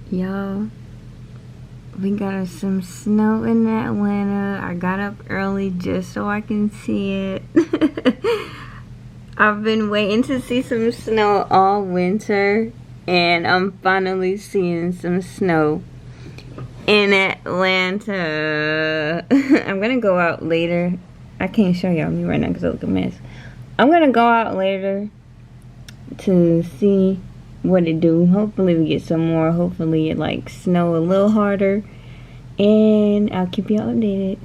Y'all, we got some snow in Atlanta. I got up early just so I can see it. I've been waiting to see some snow all winter, and I'm finally seeing some snow in Atlanta. I'm gonna go out later. I can't show y'all me right now because I look a mess. I'm gonna go out later to see what it do. Hopefully we get some more. Hopefully it like snow a little harder, and I'll keep y'all updated.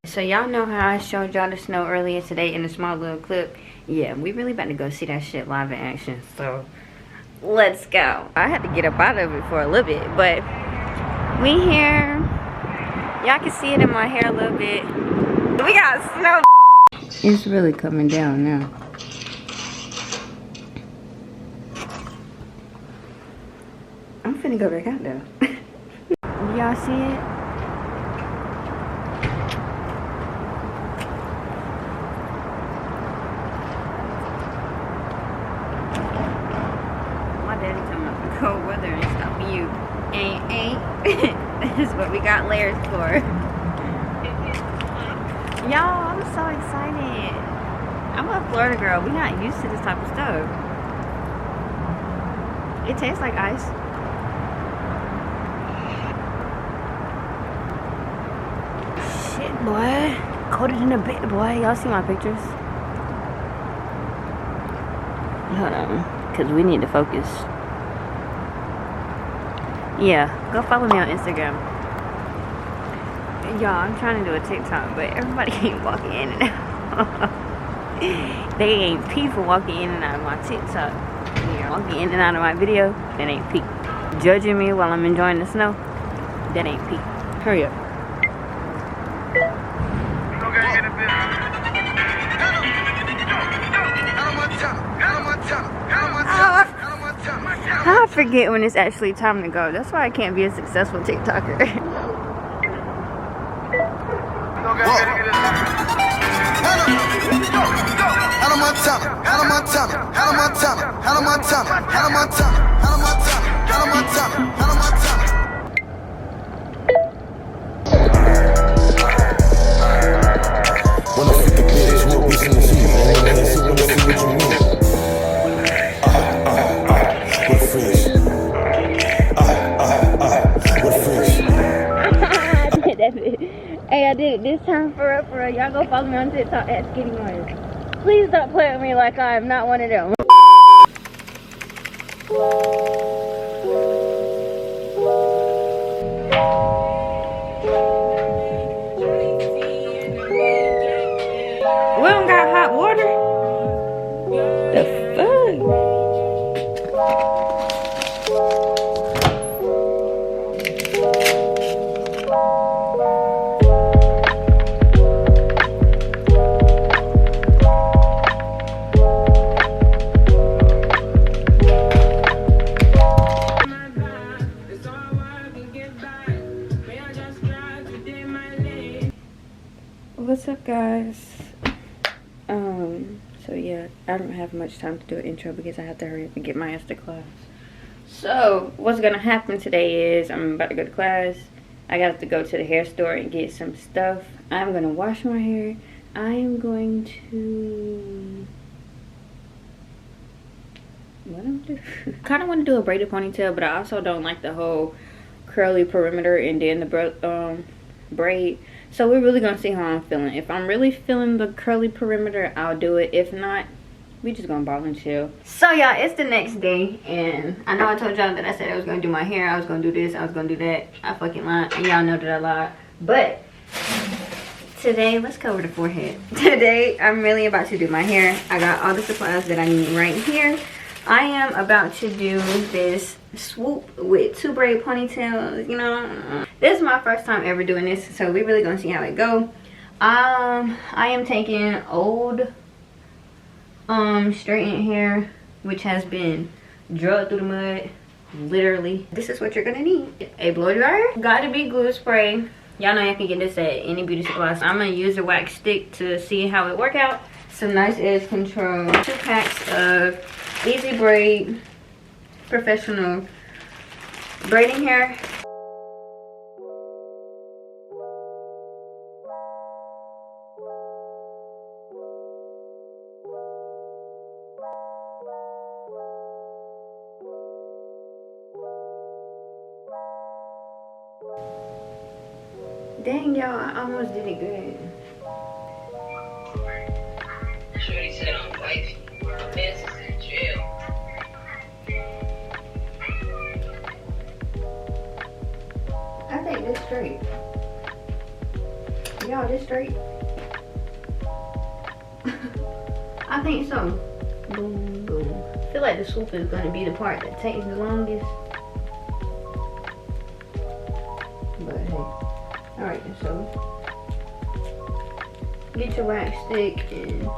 So y'all know how I showed y'all the snow earlier today in a small little clip. Yeah, we really about to go see that shit live in action, so let's go. I had to get up out of it for a little bit, but we here. Y'all can see it in my hair a little bit. We got snow. It's really coming down now. I'm finna go back out though. Y'all see it? My daddy talking about the cold weather ain't stopping you. Ain't. This is what we got layers for. Y'all, I'm so excited. I'm a Florida girl. We not used to this type of stuff. It tastes like ice. Shit, boy. Coated in a bit, boy. Y'all see my pictures? Hold on, because we need to focus. Yeah, go follow me on Instagram. Y'all, I'm trying to do a TikTok, but everybody ain't walking in and out. They ain't people walking in and out of my TikTok. You're walking in and out of my video, that ain't peak. Judging me while I'm enjoying the snow, that ain't peak. Hurry up. I forget when it's actually time to go. That's why I can't be a successful TikToker. Hey, I did it this time for real. Y'all go follow me on TikTok at Skinny Myers. Please don't play with me like I am not one of them. We don't got hot water? The fuck? What's up, guys? So yeah, I don't have much time to do an intro because I have to hurry up and get my ass to class. So what's gonna happen today is I'm about to go to class. I got to go to the hair store and get some stuff. I'm gonna wash my hair. I am going to what I'm doing. Kind of want to do a braided ponytail, but I also don't like the whole curly perimeter and then the braid. So we're really gonna see how I'm feeling. If I'm really feeling the curly perimeter, I'll do it. If not, we just gonna ball and chill. So y'all, it's the next day, and I know I told y'all that I said I was gonna do my hair, I was gonna do this, I was gonna do that. I fucking lied, and y'all know that I lied. But today, let's cover the forehead. Today, I'm really about to do my hair. I got all the supplies that I need right here. I am about to do this swoop with 2 braid ponytails, you know. This is my first time ever doing this, so we're really gonna see how it go. I am taking old straightened hair, which has been drugged through the mud, literally. This is what you're gonna need: a blow dryer, gotta be glue spray. Y'all know y'all can get this at any beauty supply. I'm gonna use a wax stick to see how it work out. Some nice edge control, 2 packs of Easy Braid Professional braiding hair. Dang, y'all, I almost did it good. Shorty said I'm wifey. This is in jail. I think this straight. Y'all, this straight? I think so. Boom, boom. I feel like the swoop is going to be the part that takes the longest. But hey. Alright, so get your wax stick and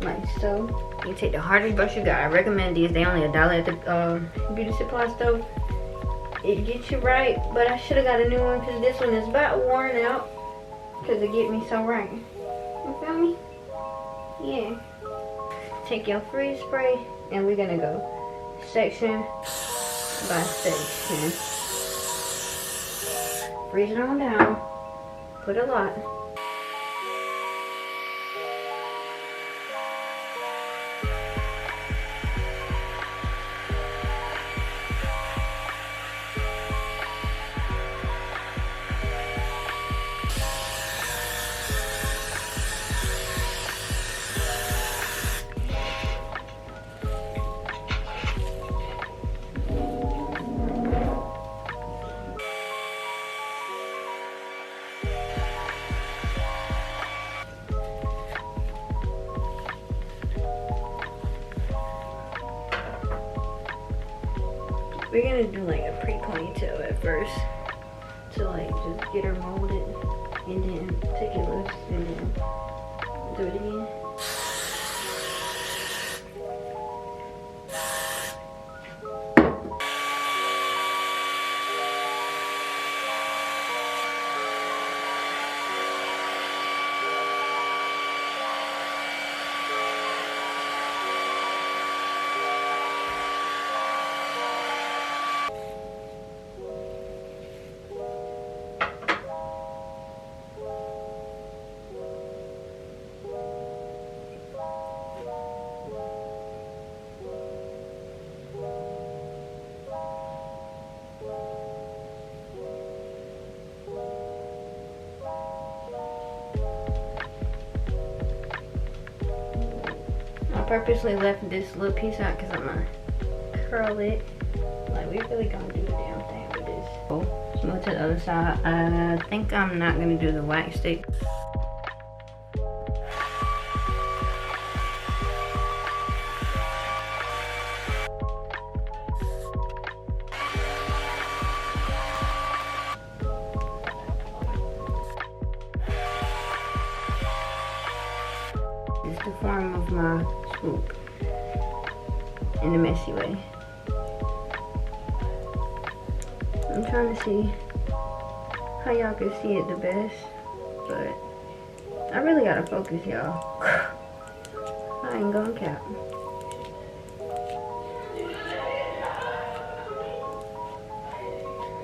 like so. You take the hardest brush you got. I recommend these. They only $1 at the beauty supply store. It gets you right, but I should have got a new one because this one is about worn out because it get me so right. You feel me? Yeah. Take your freeze spray and we're gonna go section by section. Freeze it on down. Put a lot. We're gonna do like a pre-ponytail at first to like just get her molded and then take it loose and then do it again. Purposely left this little piece out because I'm gonna curl it. Like, we really gonna do the damn thing with this. Oh, move to the other side. I think I'm not gonna do the wax stick. It's the form of my swoop in a messy way. I'm trying to see how y'all can see it the best, but I really gotta focus, y'all. I ain't gonna cap.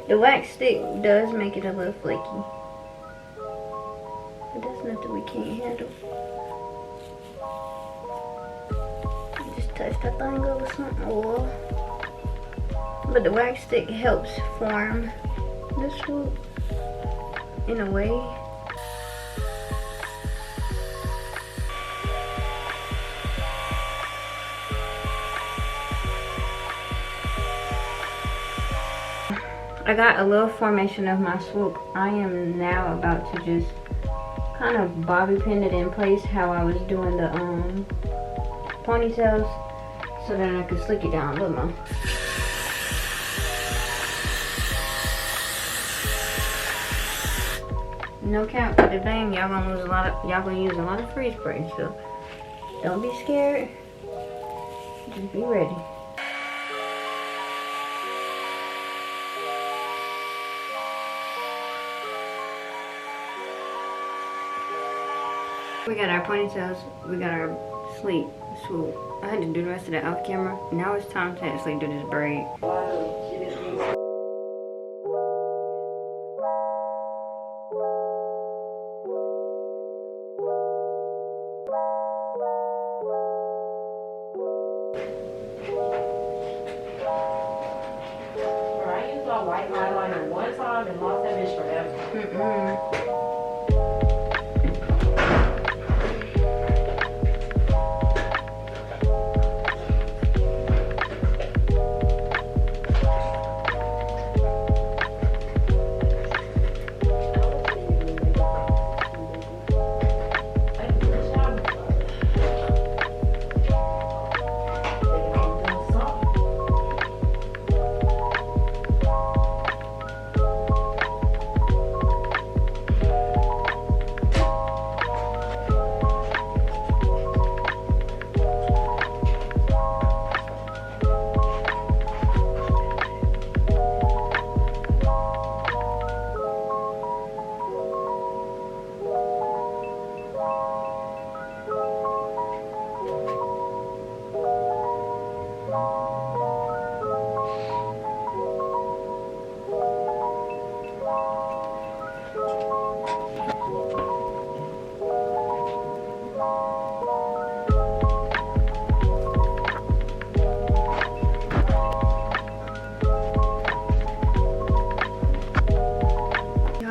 The wax stick does make it a little flaky, but that's nothing we can't handle. Touch that thing up with some oil. But the wax stick helps form the swoop in a way. I got a little formation of my swoop. I am now about to just kind of bobby pin it in place how I was doing the ponytails, so then I can slick it down a little more. No cap with the bang, y'all gonna use a lot of freeze spray, so don't be scared. Just be ready. We got our ponytails, we got our sleek swoop. I had to do the rest of that off camera. Now it's time to actually do this braid. white eyeliner one time and lost that bitch forever.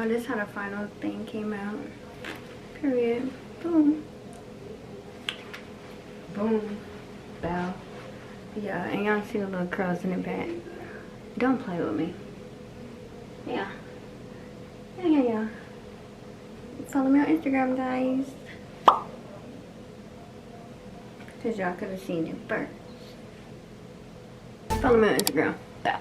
This is how the final thing came out. Period. Boom. Boom. Bow. Yeah, and y'all see the little curls in the back. Don't play with me. Yeah. Yeah. Follow me on Instagram, guys. Because y'all could have seen it first. Follow me on Instagram. Bow.